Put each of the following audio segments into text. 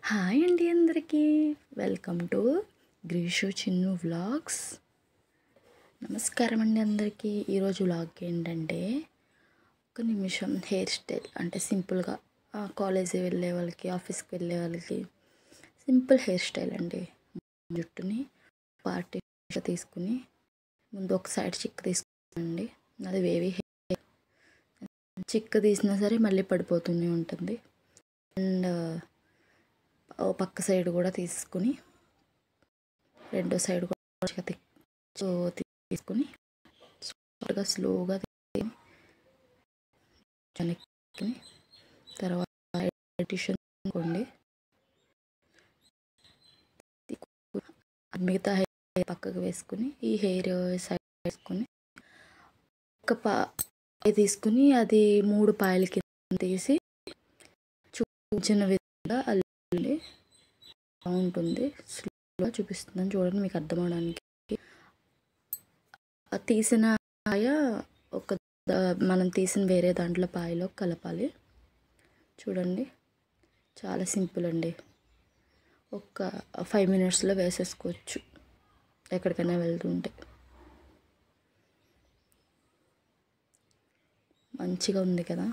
Hi అండి అందరికీ welcome to గ్రీషు Chinnu vlogs. నమస్కారం అండి అందరికీ. ఈరోజు వ్లాగ్ ఏంటంటే ఒక నిమిషం హెయిర్ స్టైల్ అంటే సింపుల్గా కాలేజీ వెళ్ళే వాళ్ళకి, ఆఫీస్కి వెళ్ళే వాళ్ళకి సింపుల్ హెయిర్ స్టైల్ అండి. జుట్టుని పార్టీ తీసుకుని ముందు ఒక సైడ్ చిక్కు తీసుకునండి. అది వేవి హెయిర్ చిక్కు తీసినా సరే మళ్ళీ పడిపోతూనే ఉంటుంది. అండ్ పక్క సైడ్ కూడా తీసుకుని రెండో సైడ్ కూడా తీసుకుని స్లోగా తర్వాత తీసుకోండి. మిగతా హెయిర్ పక్కకు వేసుకుని ఈ హెయిర్ సైడ్ వేసుకుని ఒక పాయ తీసుకుని అది 3 పాయల కింద తీసి చూపించిన విధంగా అల్లి బాగుంటుంది. స్లోగా చూపిస్తున్నాను చూడండి, మీకు అర్థం అవడానికి. తీసిన పాయ మనం తీసిన వేరే దాంట్లో పాయలో కలపాలి. చూడండి, చాలా సింపుల్ అండి. ఒక 5 మినిట్స్లో వేసేసుకోవచ్చు ఎక్కడికైనా వెళ్తుంటే. మంచిగా ఉంది కదా.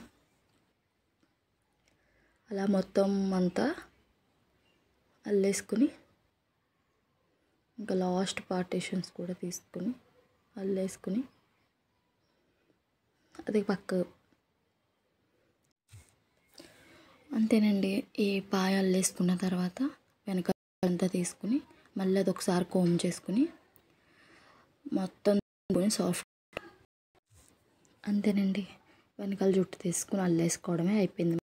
అలా మొత్తం అంతా అల్లేసుకుని ఇంకా లాస్ట్ పార్టీషన్స్ కూడా తీసుకుని అల్లేసుకుని అది పక్క అంతేనండి. ఈ పాయ అల్లేసుకున్న తర్వాత వెనక అంతా తీసుకుని మళ్ళీ అది ఒకసారి కోమ్ చేసుకుని మొత్తం సాఫ్ట్. అంతేనండి, వెనకాల జుట్టు తీసుకుని అల్లేసుకోవడమే అయిపోయింది.